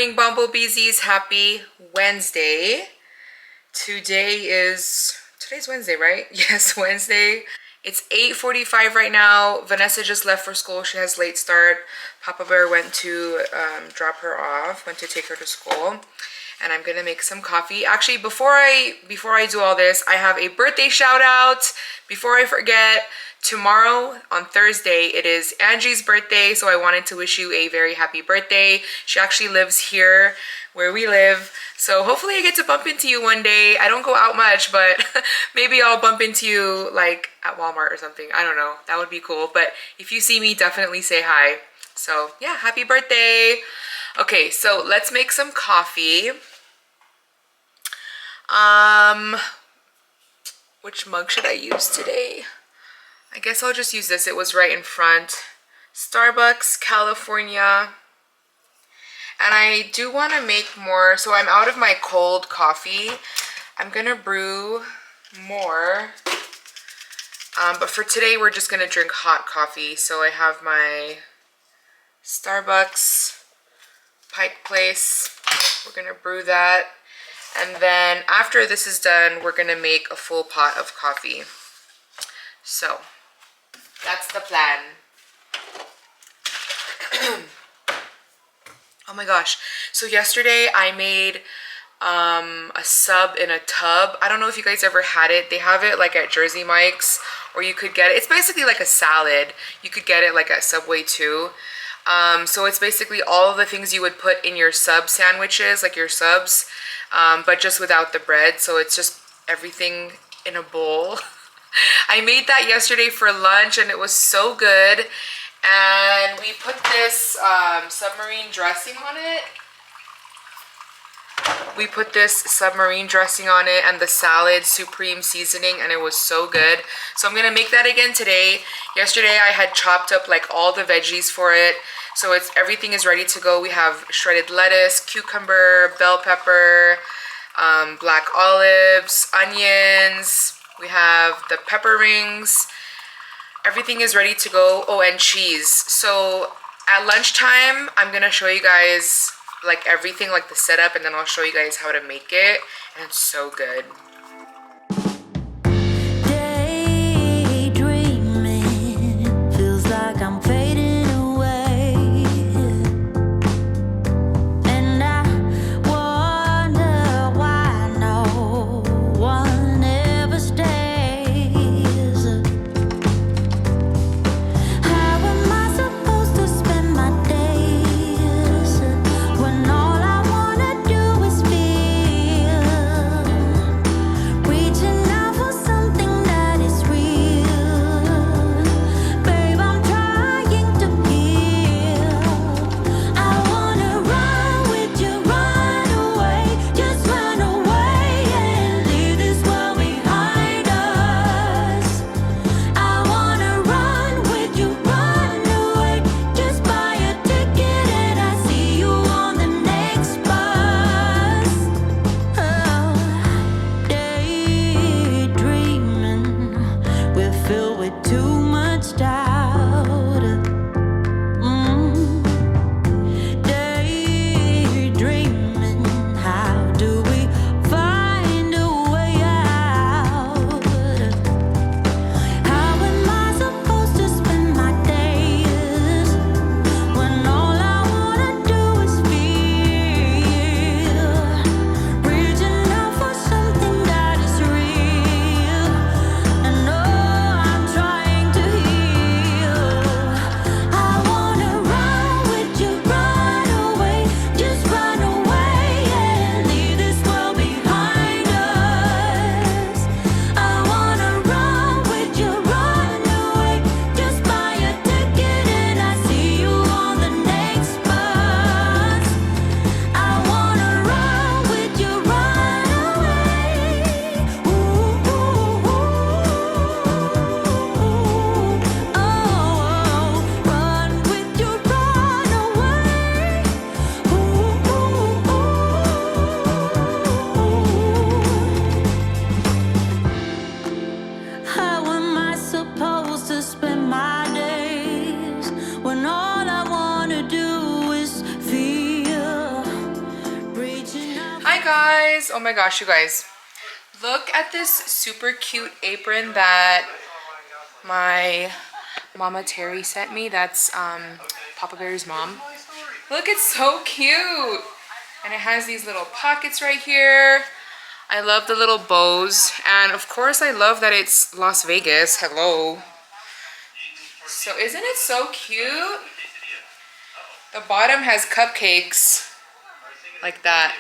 morning, Bumblebeezies. Happy Wednesday. Today's Wednesday, right? Yes, Wednesday. It's 8:45 right now. Vanessa just left for school. She has late start. Papa Bear went to drop her off, went to take her to school. And I'm gonna make some coffee. Actually, before I do all this, I have a birthday shout out. Before I forget, tomorrow on Thursday, it is Angie's birthday, so I wanted to wish you a very happy birthday. She actually lives here where we live, so hopefully I get to bump into you one day. I don't go out much, but maybe I'll bump into you like at Walmart or something. I don't know, that would be cool. But if you see me, definitely say hi. So yeah, happy birthday. Okay, so let's make some coffee. Which mug should I use today? I guess I'll just use this. It was right in front. Starbucks, California. And I do want to make more. So I'm out of my cold coffee. I'm going to brew more. But for today, we're just going to drink hot coffee. So I have my Starbucks Pike Place. We're going to brew that. And then after this is done, we're going to make a full pot of coffee. So that's the plan. Oh my gosh. So yesterday I made a sub in a tub. I don't know if you guys ever had it. They have it like at Jersey Mike's, or you could get it. It's basically like a salad. You could get it like at Subway too. So it's basically all of the things you would put in your sub sandwiches, like your subs, but just without the bread. So it's just everything in a bowl. I made that yesterday for lunch and it was so good. And we put this submarine dressing on it. We put this submarine dressing on it and the salad supreme seasoning, and it was so good. So I'm gonna make that again today. Yesterday I had chopped up like all the veggies for it. So everything is ready to go. We have shredded lettuce, cucumber, bell pepper, black olives, onions. We have the pepper rings. Everything is ready to go. Oh, and cheese. So at lunchtime, I'm gonna show you guys like everything, like the setup, and then I'll show you guys how to make it. And it's so good. Daydreaming feels like I'm fading away, and I wonder why no one ever stays. How am I supposed to spend my days when all I wanna do is feel? guys. Oh my gosh, you guys. Look at this super cute apron that my Mama Terry sent me. That's Papa Bear's mom. Look, it's so cute. And it has these little pockets right here. I love the little bows. And of course, I love that it's Las Vegas. Hello. So isn't it so cute? The bottom has cupcakes like that.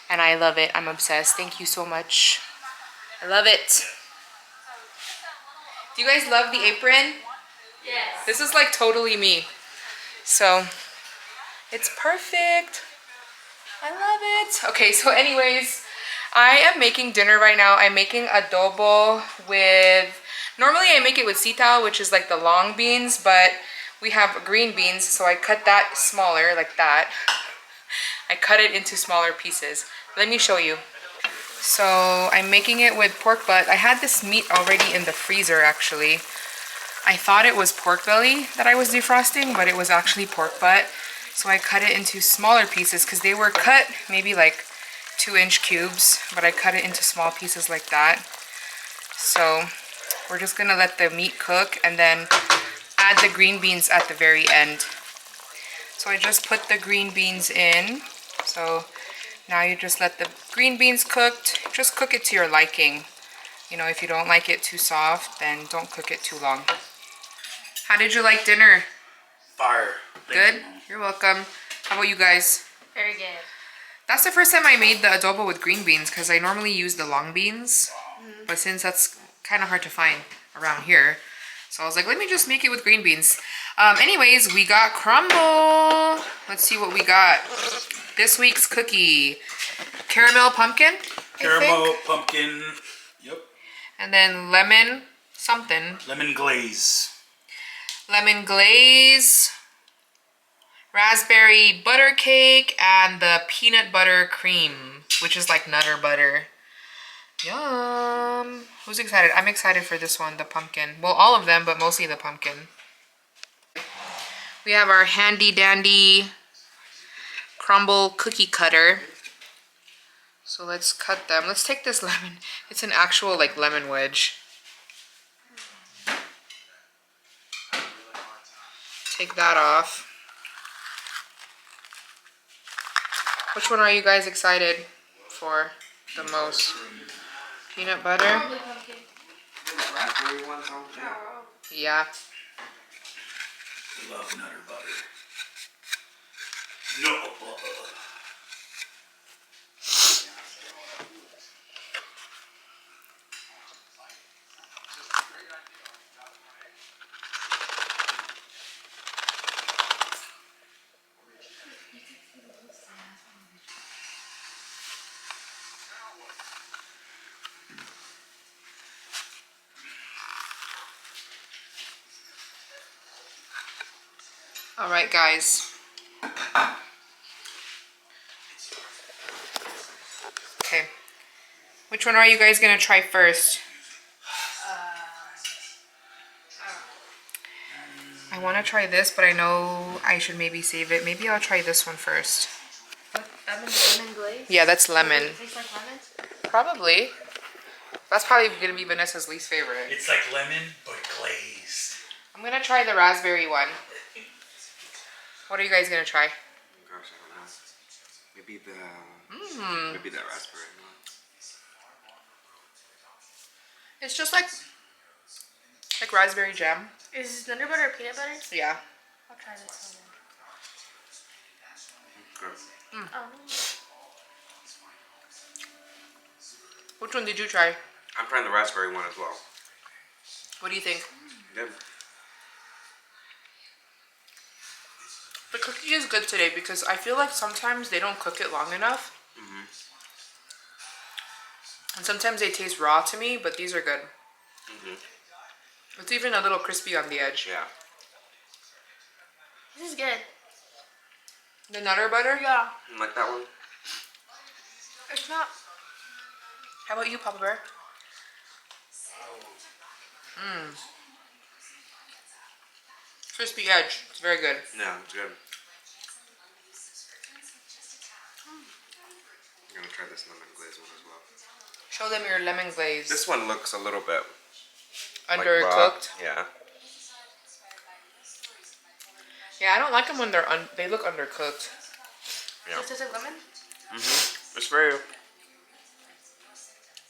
And I love it. I'm obsessed. Thank you so much. I love it. Do you guys love the apron? Yes. This is like totally me. So it's perfect. I love it. Okay, so anyways, I am making dinner right now. I'm making adobo with, normally I make it with sitaw, which is like the long beans, but we have green beans, so I cut that smaller like that. I cut it into smaller pieces. Let me show you. So I'm making it with pork butt. I had this meat already in the freezer actually. I thought it was pork belly that I was defrosting, but it was actually pork butt. So I cut it into smaller pieces because they were cut maybe like 2-inch cubes, but I cut it into small pieces like that. So we're just gonna let the meat cook and then add the green beans at the very end. So I just put the green beans in. So now you just let the green beans cooked. Just cook it to your liking. You know, if you don't like it too soft, then don't cook it too long. How did you like dinner? Fire. Good? You're welcome. How about you guys? Very good. That's the first time I made the adobo with green beans because I normally use the long beans. But since that's kind of hard to find around here, so I was like, let me just make it with green beans. Anyways, we got CRUMBL. Let's see what we got. This week's cookie. Caramel pumpkin, Caramel, pumpkin. Yep. and then lemon something. Lemon glaze. Lemon glaze. Raspberry butter cake and the peanut butter cream, which is like nutter butter. Yum. Who's excited? I'm excited for this one, the pumpkin. Well, all of them, but mostly the pumpkin. We have our handy dandy CRUMBL cookie cutter. So let's cut them. Let's take this lemon. It's an actual like lemon wedge. Take that off. Which one are you guys excited for the most? Peanut butter? Raspberry one, Yeah. love nutter butter. No. All right, guys. Okay. Which one are you guys gonna try first? I want to try this, but I know I should maybe save it. Maybe I'll try this one first. Lemon glaze? Yeah, that's lemon. It tastes like lemon? Probably. That's probably gonna be Vanessa's least favorite. It's like lemon, but glazed. I'm gonna try the raspberry one. What are you guys gonna try? Gosh, I don't know. Maybe that raspberry one. It's just like raspberry jam. Is this nutter butter or peanut butter? Yeah. I'll try this Okay. one. Oh. Which one did you try? I'm trying the raspberry one as well. What do you think? Good. The cookie is good today because I feel like sometimes they don't cook it long enough. And sometimes they taste raw to me, but these are good. It's even a little crispy on the edge. Yeah. This is good. The nutter butter? Yeah. You like that one? It's not. How about you, Papa Bear? Crispy edge. It's very good. Yeah, it's good. I'm gonna try this lemon glaze one as well. Show them your lemon glaze. This one looks a little bit like Undercooked. raw. Yeah. Yeah, I don't like them when they look undercooked. Yeah. Does it taste like lemon? It's very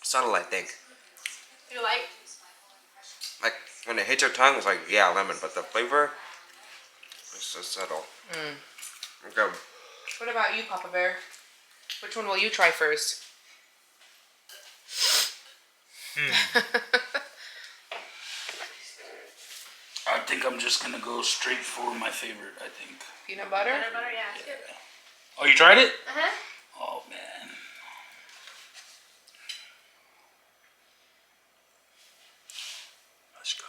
subtle, I think. You like? Like when it hits your tongue, it's like yeah, lemon, but the flavor is so subtle. Okay. What about you, Papa Bear? Which one will you try first? I think I'm just gonna go straight for my favorite. I think. Peanut butter? Peanut butter, yeah. It's good. Oh, you tried it? Uh-huh. Oh man. Let's go.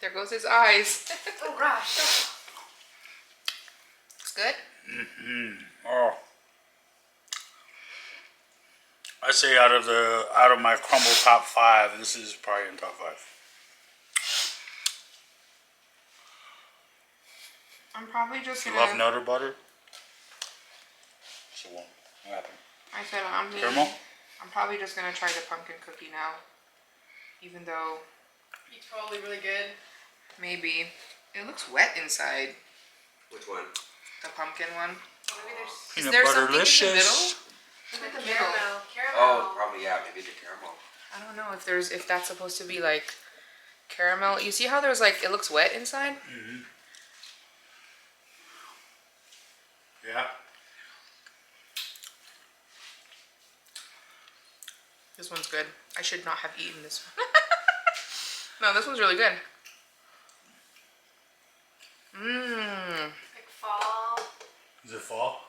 There goes his eyes. Oh gosh. Looks good. Oh. I say out of my crumble top 5, this is probably in top 5. I'm probably just You gonna. love nutter butter? So what happened? I said Caramel? I'm probably just gonna try the pumpkin cookie now. Even though It's probably really good. maybe it looks wet inside. Which one? The pumpkin one. Maybe there's Peanut there butter something in the licious. Look at the the middle. caramel. Oh, probably yeah, maybe the caramel. I don't know if that's supposed to be like caramel. You see how there's like it looks wet inside? Yeah. This one's good. I should not have eaten this one. No, this one's really good. Mmm. Like fall. Is it fall?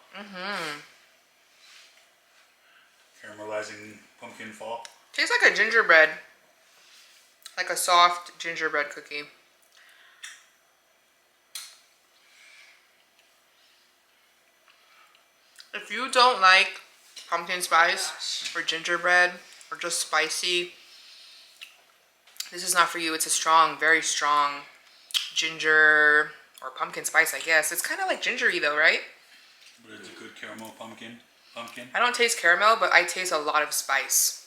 Caramelizing pumpkin fall. Tastes like a gingerbread. Like a soft gingerbread cookie. If you don't like pumpkin spice or gingerbread or just spicy, this is not for you. It's a strong, very strong ginger or pumpkin spice, I guess. It's kind of like gingery though, right? But it's a good caramel pumpkin. I don't taste caramel, but I taste a lot of spice.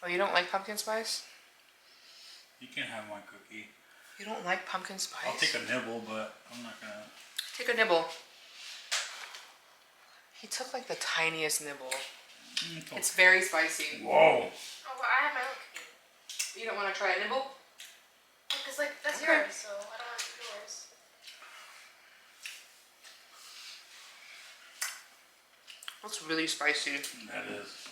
Oh, you don't like pumpkin spice? You can have my cookie. You don't like pumpkin spice? I'll take a nibble, but I'm not gonna. Take a nibble. He took like the tiniest nibble. It's very spicy. Whoa. Oh, well, I have my own cookie. You don't want to try a nibble? Because, like, that's Okay. yours, so I don't want to do yours. That's really spicy. That is.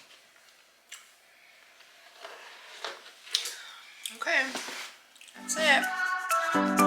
Okay. That's it.